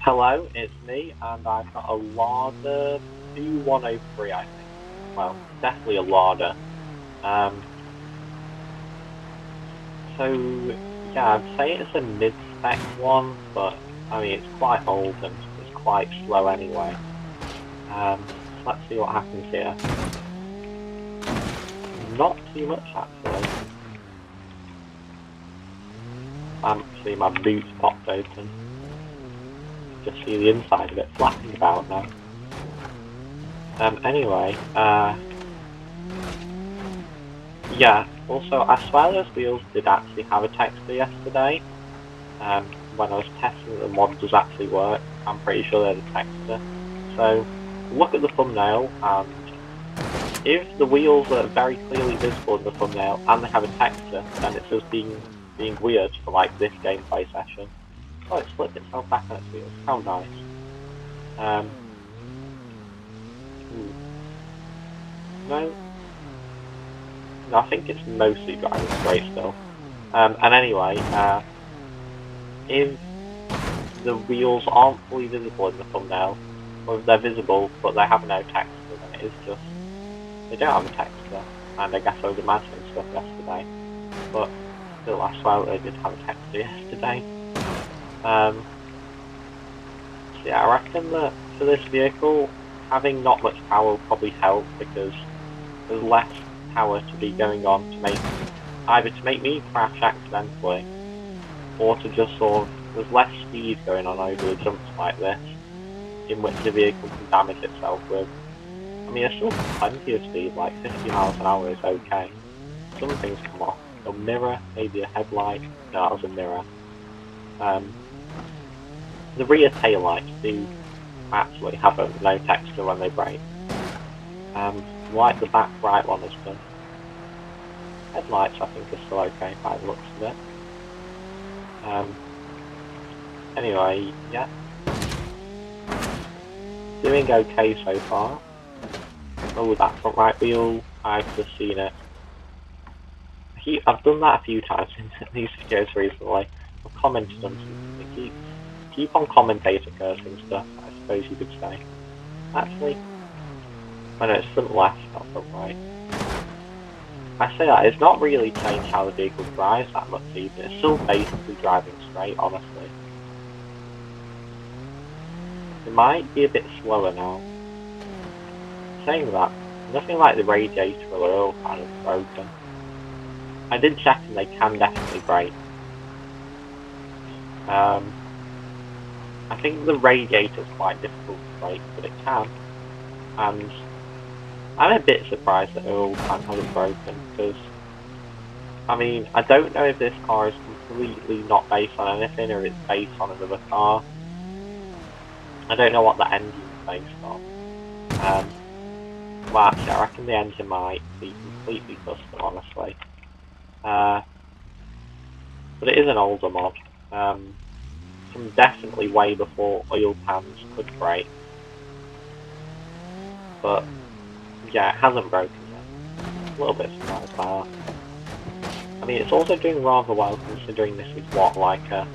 Hello, it's me, and I've got a Larder 2103, I think. Well, definitely a Larder. Um, so, yeah, I'd say it's a mid-spec one, but, I mean, it's quite old and it's quite slow anyway. So let's see what happens here. Not too much, actually. Actually, my boot popped open. Just see the inside of it flapping about now. Anyway, yeah, also, I swear those wheels did actually have a texture yesterday. When I was testing the mod does actually work, I'm pretty sure they're the texture. So, look at the thumbnail, and if the wheels are very clearly visible in the thumbnail and they have a texture, then it's just being weird for like this gameplay session. Oh, it flipped itself back on its wheels. How nice. No, I think it's mostly driving straight still. And anyway, if the wheels aren't fully visible in the thumbnail, or if they're visible but they have no texture, then it is just they don't have a texture. And I guess I was imagining stuff yesterday, but still, I swear they did have a texture yesterday. So yeah, I reckon that for this vehicle, having not much power will probably help because there's less power to be going on to make either to make me crash accidentally, or to just sort of there's less speed going on over the jumps like this, in which the vehicle can damage itself with. I mean, there's still plenty of speed, like 50 miles an hour is okay. Some things come off. A mirror, maybe a headlight. No, that was a mirror. The rear taillights do actually have no texture when they break. Like the back right one has done. Headlights I think are still okay by the looks of it. Anyway, yeah. Doing okay so far. Oh, that front right wheel, I've just seen it. I've done that a few times in these videos recently. I've commented on something. Keep on commentator cursing stuff, I suppose you could say. Actually, I know it's front left, not front right. I say that, it's not really changed how the vehicle drives that much either. It's still basically driving straight, honestly. It might be a bit slower now. Saying that, nothing like the radiator or the oil pan is broken. I did check and they can definitely break. I think the radiator is quite difficult to break, but it can. And I'm a bit surprised that the oil pan hasn't broken, because, I mean, I don't know if this car is completely not based on anything, or it's based on another car. I don't know what the engine is based on. Well, actually, I reckon the engine might be completely custom, honestly. But it is an older mod. From definitely way before oil pans could break. But, yeah, it hasn't broken yet. A little bit surprised by that. I mean, it's also doing rather well considering this is what, like a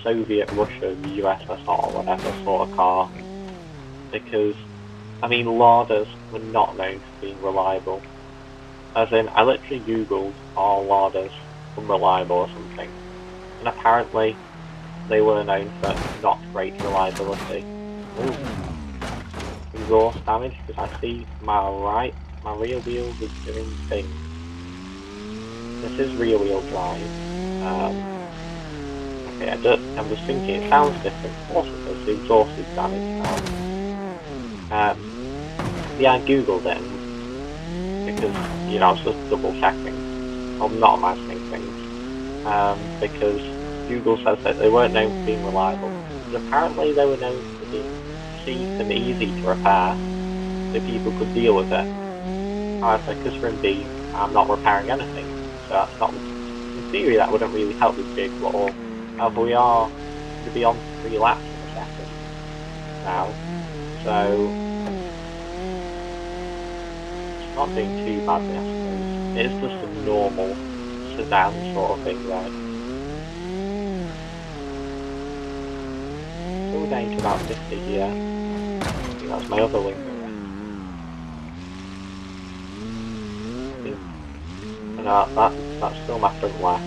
Soviet Russia, USSR, or whatever sort of car. Because, I mean, Larders were not known for being reliable. As in, I literally googled, are Larders unreliable or something? And apparently, they were known for not great reliability. Ooh. Exhaust damage, because I see my rear wheel is doing things. This is rear wheel drive. Okay, I'm just thinking it sounds different. Also, because the exhaust is damaged now. Yeah, I googled it because, you know, I was just double checking. I'm not imagining things. Because Google says that they weren't known for being reliable. But apparently they were known for being cheap and easy to repair, so people could deal with it. However, because we're in B, I'm not repairing anything, so that's not. In theory, that wouldn't really help this vehicle at all. However, we are going to be on 3 laps in a second now, so it's not doing too badly, I suppose. It is just a normal sedan sort of thing, right? still getting to about 50 here. I think that's my other winger. No, that's still my front left.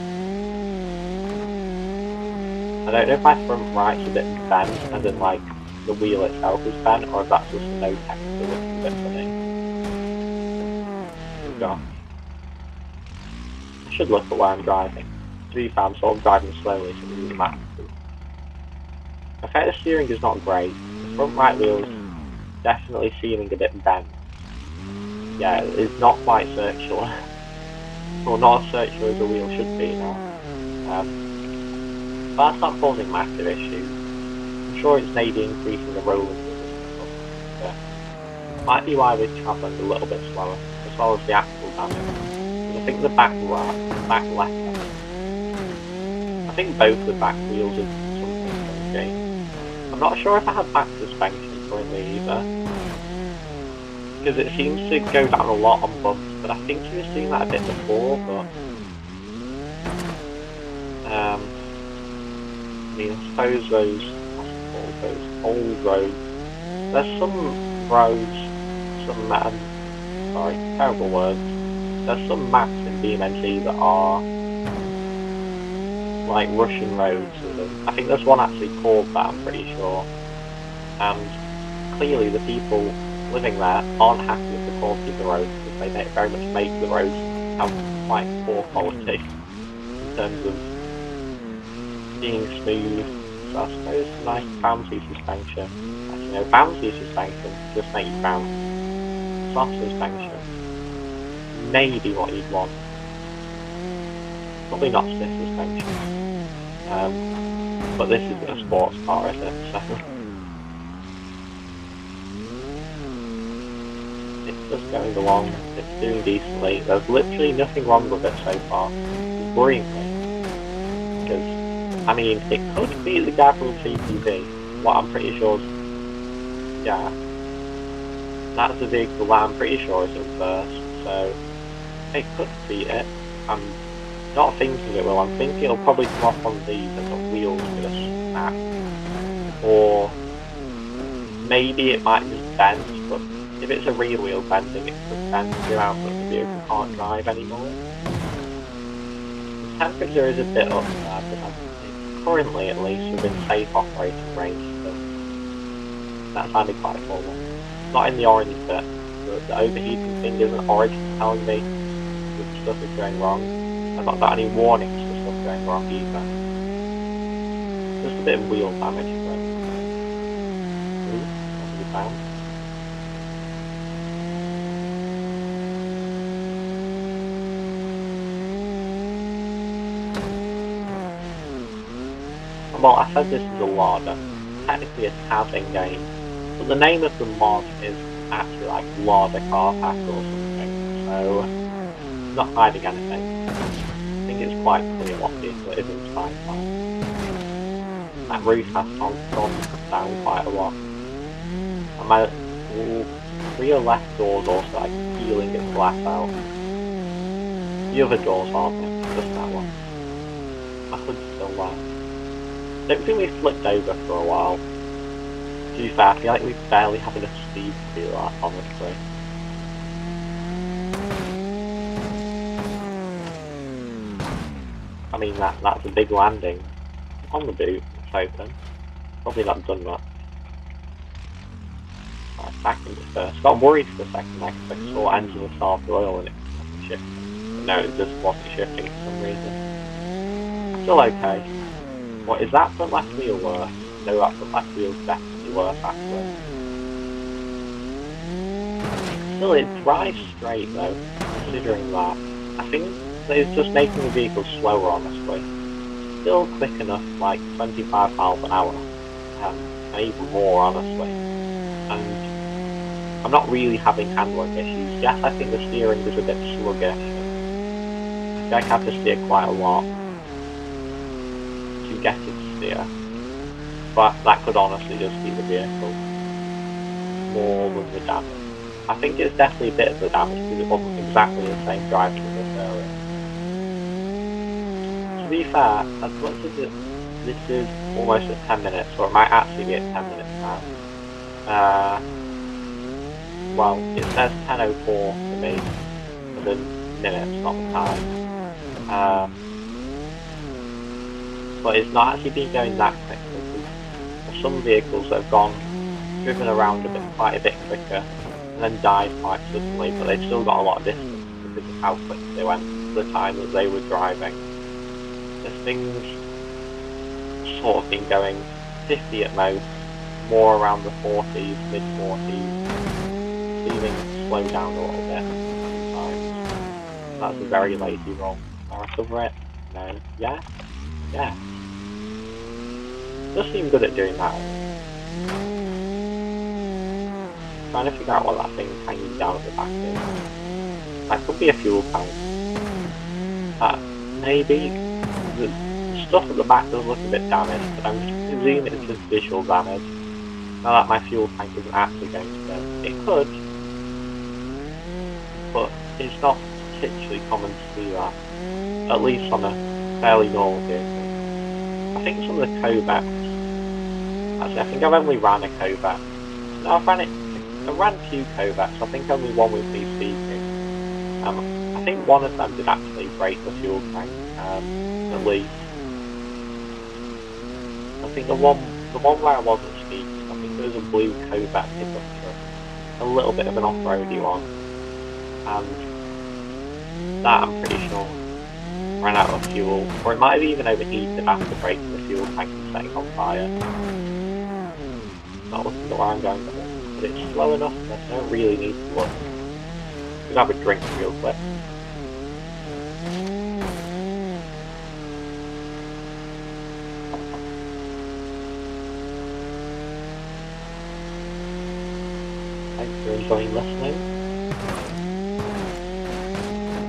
I don't know if my front right's a bit bent, as in like the wheel itself is bent, or if that's just the no texture looking a bit funny. Oh gosh. I should look at where I'm driving. To be fair, I'm sort of driving slowly, so maybe the map. Okay, the steering is not great. The front right wheel's definitely seeming a bit bent. Yeah, it's not quite circular. Well, not as circular as a wheel should be now. But that's not causing massive issues. I'm sure it's maybe increasing the rolling resistance, but might be why we're travelling a little bit slower, as well as the axle damage. Because I think the back left, I think both the back wheels are something funky. I'm not sure if I have back suspension currently either, because it seems to go down a lot on bumps, but I think you were seeing that a bit before, but I mean, I suppose those old roads, there's some roads, sorry, terrible words, there's some maps in BeamNG that are like Russian roads, I think there's one actually called that, I'm pretty sure, and clearly the people living there aren't happy with the quality of the roads, because they very much make the roads have quite poor quality in terms of being smooth. So I suppose nice bouncy suspension. Actually, no, bouncy suspension just make you bounce. Soft suspension, maybe what you'd want. Probably not stiff suspension. But this isn't a sports car, is it? So it's just going along. It's doing decently. There's literally nothing wrong with it so far. It's worrying me. Because I mean, it could be the Gabriel TPV, what I'm pretty sure is, yeah, that's the vehicle that I'm pretty sure is in first, so it could beat it. I'm not thinking it will, I'm thinking it'll probably come off on these and the wheels are going to snap, or maybe it might just bend, but if it's a rear wheel bending, it could bend the amount that the vehicle can't drive anymore. The temperature is a bit up there, but currently, at least, within safe operating range, so that sounded quite full. Not in the orange bit. The overheating thing isn't orange telling me that stuff is going wrong. I've not got any warnings for stuff going wrong either. Just a bit of wheel damage, but ooh, that's a good sound. Well, I said this is a larder, technically a tabbing game, but the name of the mod is actually like Larder Car Pack or something, so I'm not hiding anything. I think it's quite clear what vehicle it is inspired by. That roof has gone down quite a lot. And my rear left door's also like peeling its glass out. The other doors aren't, just that one. My hood's still there. I don't think we flipped over for a while. To be fair, I feel like we barely have enough speed to do that, honestly. I mean, that's a big landing. On the boot, it's open. Probably not done much. Right, back into first. Got worried for a second there because I saw engine was starved oil and it wasn't shifting. But no, it just wasn't shifting for some reason. Still okay. What, is that front left wheel worse? No, that front left wheel's definitely worse, actually. Still, it drives straight, though, considering that. I think that it's just making the vehicle slower, honestly. Still quick enough, like 25 miles an hour. And even more, honestly. And I'm not really having handling issues. Yes, I think the steering is a bit sluggish. I feel like I have to steer quite a lot to get it to steer, but that could honestly just be the vehicle more than the damage. I think it's definitely a bit of the damage because it wasn't exactly the same drive as this earlier. To be fair, as much as this is almost at 10 minutes, or it might actually be at 10 minutes now. Well, it says 10:04 for me, for the minutes, not the time. But it's not actually been going that quickly, because some vehicles that have driven around quite a bit quicker, and then died quite suddenly, but they've still got a lot of distance because of how quick they went, the time that they were driving. This thing's sort of been going 50 at most, more around the 40s, mid-40s, even slow down a little bit sometimes. That's a very lazy roll. Can I recover it? No. Yeah? Yeah. Does seem good at doing that. Trying to figure out what that thing hanging down at the back is. That could be a fuel tank. Maybe. The stuff at the back does look a bit damaged, but I'm just presuming it's just visual damage. Now that my fuel tank isn't actually going to go. It could, but it's not particularly common to see that. At least on a fairly normal vehicle. I think some of the Kovacs. Actually, I think I've only ran a Kovac. No, I've ran 2 Kovacs. I think only one with me speaking. I think one of them did actually break the fuel tank, at least. I think the one where I wasn't speaking, I think there was a blue Kovac pickup truck, a little bit of an off-roady one, and that I'm pretty sure ran out of fuel, or it might have even overheated after breaking the fuel tank and setting on fire. Not looking at where I'm going, but it's slow enough that I don't really need to look. Could have a drink real quick. Thanks for enjoying listening.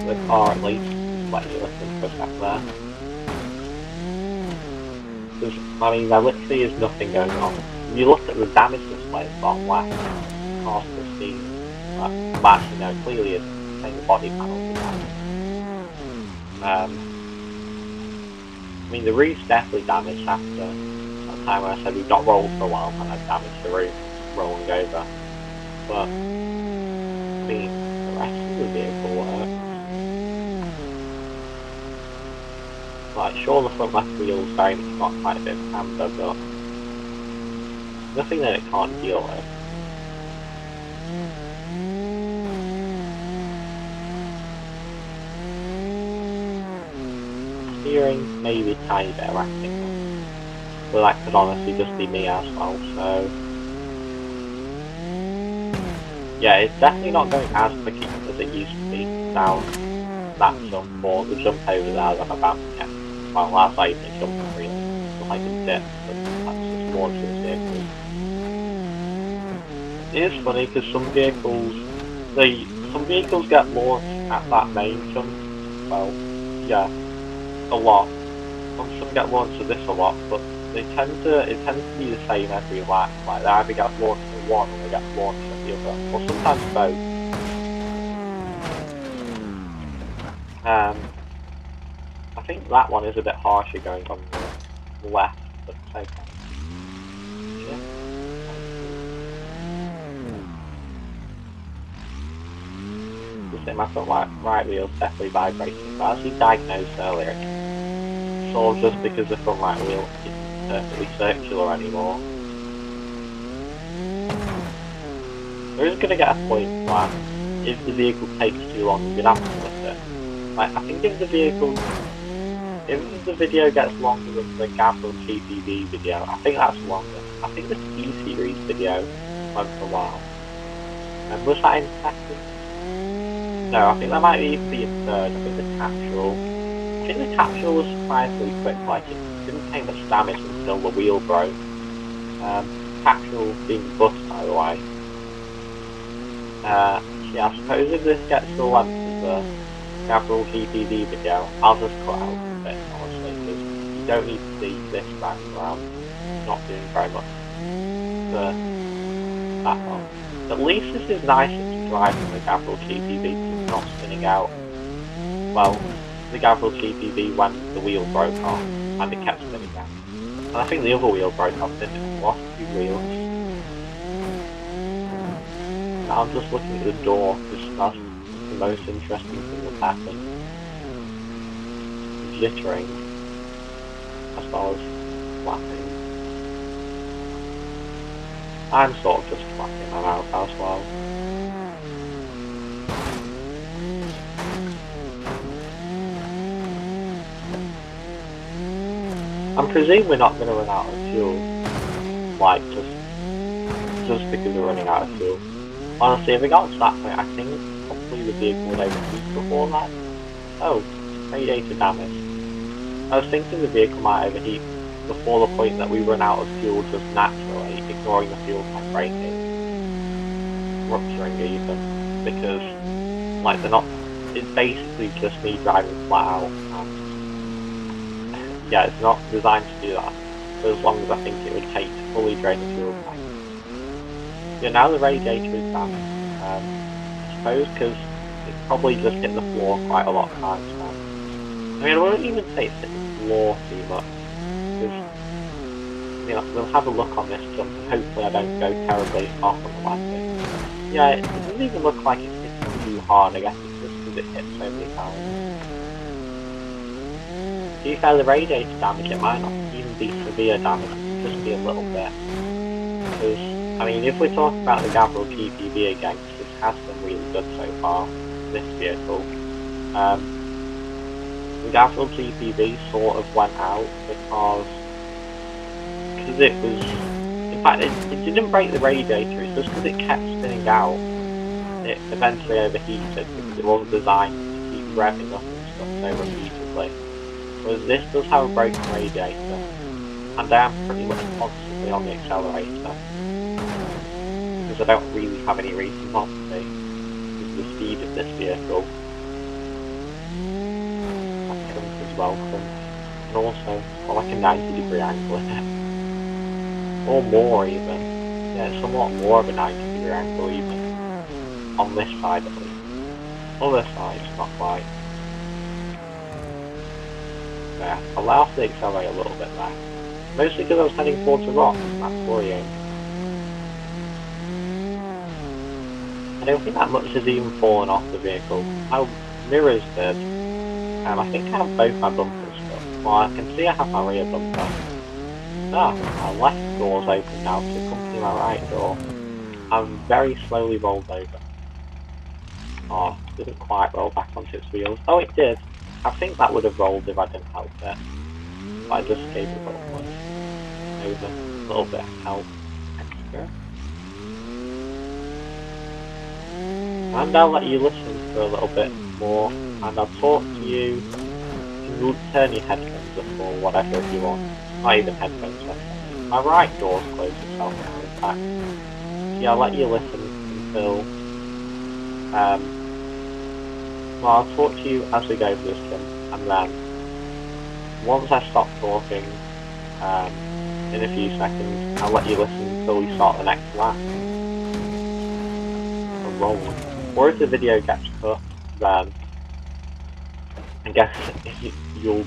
The car at least is letting you listen for a sec there. Because, I mean, there literally is nothing going on. If you look at the damage display at the bottom left, the car's pristine. Well, actually no, clearly it's saying the body panels are damaged. I mean, the roof's definitely damaged after that time when I said we've not rolled for a while and I've damaged the roof rolling over. But, I mean, the rest of the vehicle works. Like, sure, the front left wheel's very much got quite a bit of camber, but nothing that it can't deal with. Steering, maybe a tiny bit erratic, but that could honestly just be me as well, so... Yeah, it's definitely not going as quick as it used to be down that jump, or the jump over there that I'm about to get. Well, that's not even a jump really, it's like a dip, but that's just more to the vehicle. It is funny because some vehicles get launched at that main jump, well, yeah, a lot. Some get launched at this a lot, but it tends to be the same every lap. Like they either get launched at one or they get launched at the other, or sometimes both. I think that one is a bit harsher going on the left, but it's okay. Yeah. My front right wheel's definitely vibrating, but as we diagnosed earlier, it's sort of just because the front right wheel isn't perfectly circular anymore. There is going to get a point where if the vehicle takes too long, you're going to have to split it. Like, I think if the video gets longer than the Gabriel GPV video, I think that's longer. I think the T-Series video went for a while. And was that in second? No, I think that might even be in third. I think the capsule was surprisingly quick, like it didn't take much damage until the wheel broke. Capsule being bust, by the way. Yeah, I suppose if this gets the length of the Gabriel GPV video, I'll just cut out a bit, honestly, because you don't need to see this background not doing very much for that long. At least this is nicer to drive than the Gabriel GPV, because it's not spinning out. Well, the Gabriel GPV when the wheel broke off, and it kept spinning out. And I think the other wheel broke off, didn't it? Lost 2 wheels. Now I'm just looking at the door, because that's the most interesting thing that's happened. Jittering, as well as flapping. I'm sort of just flapping my mouth as well. I'm presuming we're not going to run out of fuel, like just because we're running out of fuel. Honestly, if we got to that point, I think probably the vehicle would overheat before that. Oh, radiator damage. I was thinking the vehicle might overheat before the point that we run out of fuel just naturally, ignoring the fuel tank breaking, rupturing even, because like they're not. It's basically just me driving flat out. Yeah, it's not designed to do that, for as long as I think it would take to fully drain the fuel tank. Yeah, now the radiator is damaged, I suppose because it probably just hit the floor quite a lot of times now. I mean, I wouldn't even say it's hit the floor too much, because, you know, we'll have a look on this jump, and hopefully I don't go terribly off on the landing. Yeah, it doesn't even look like it's hitting too hard, I guess it's just because it hit so many times. To be fair, the radiator damage, it might not even be severe damage, it could just be a little bit. Because, I mean, if we're talking about the Gavril GPV again, because this has been really good so far, this vehicle, the Gavril GPV sort of went out because it was, in fact, it didn't break the radiator, it's just because it kept spinning out, it eventually overheated because it wasn't designed to keep revving up and stuff so repeatedly. Whereas this does have a broken radiator, and I am pretty much constantly on the accelerator, because I don't really have any reason not to be, because of the speed of this vehicle. That jump is welcome, and also, it's got like a 90-degree angle in it. Or more even. Yeah, it's somewhat more of a 90-degree angle even, on this side at least. Other side, not quite. Yeah, I'll let off the accelerator a little bit there. Mostly because I was heading towards the rocks, and that's worrying. I don't think that much has even fallen off the vehicle. My mirrors did. I think I have both my bumpers stuck. Well, I can see I have my rear bumper. Ah, my left door's open now to accompany my right door. I'm very slowly rolled over. Oh, it didn't quite roll back onto its wheels. Oh, it did. I think that would have rolled if I didn't help it. But I just gave it a little push over. A little bit of help extra. And I'll let you listen for a little bit more. And I'll talk to you. You can turn your headphones up or whatever if you want. Not even headphones. My right door's closed itself now, in fact. Yeah, I'll let you listen until... well, I'll talk to you as we go over this jump, and then once I stop talking, in a few seconds, I'll let you listen until we start the next lap. A roll. Or if the video gets cut, then I guess you'll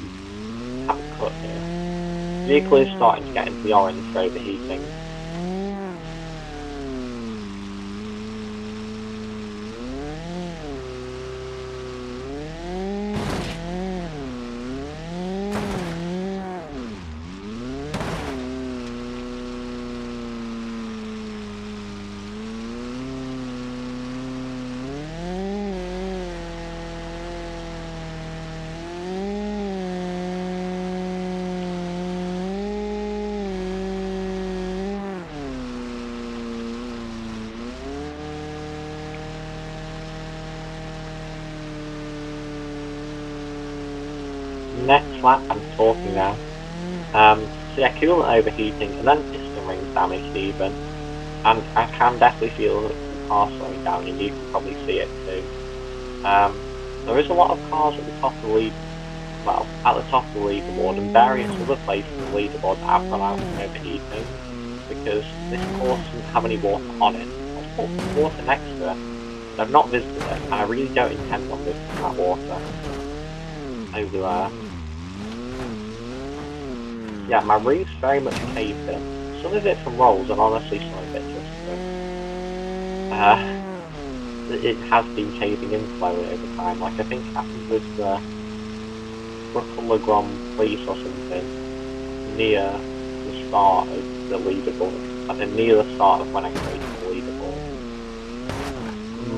have a cut here. The vehicle is starting to get into the orange for overheating. Next lap, I'm talking now. So yeah, coolant overheating, and then piston rings damaged even. And I can definitely feel the car slowing down, and you can probably see it too. There is a lot of cars at the top of the lead, well, at the top of the leaderboard, and various other places in the leaderboard that have gone out from overheating, because this course doesn't have any water on it. I've put water next to it, but I've not visited it, and I really don't intend on visiting that water over there. Yeah, my roof's very much caved in. Some of it from rolls, and honestly some of it just it has been caving in slowly over time. Like I think it happened with the Brooklyn Grand Prix or something near the start of the leaderboard. Like near the start of when I created the leaderboard.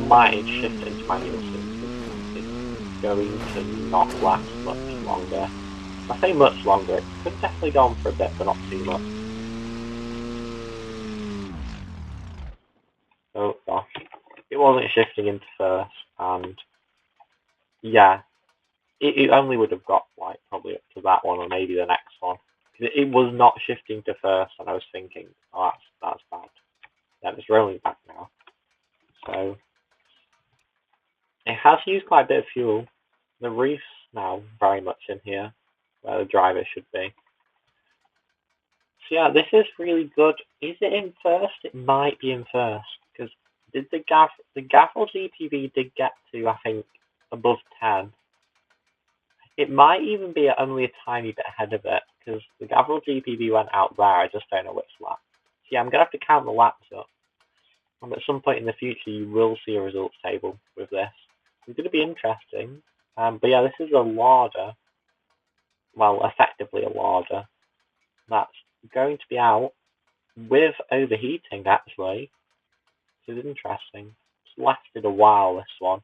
Might shift into manual since it's going to not last much longer. I say much longer, it could definitely go on for a bit, but not too much. Oh gosh. It wasn't shifting into first, and yeah, it only would have got like probably up to that one or maybe the next one. It was not shifting to first, and I was thinking, oh, that's bad. Yeah, it's rolling back now. So it has used quite a bit of fuel. The reef's now very much in here, where the driver should be. So yeah, this is really good. Is it in first? It might be in first, because did the Gavel GPV did get to, I think, above 10. It might even be only a tiny bit ahead of it, because the Gavril GPV went out there, I just don't know which lap. So yeah, I'm going to have to count the laps up. And at some point in the future, you will see a results table with this. It's going to be interesting. But yeah, this is a larder. Well, effectively a larder. That's going to be out with overheating, actually. This is interesting. It's lasted a while, this one.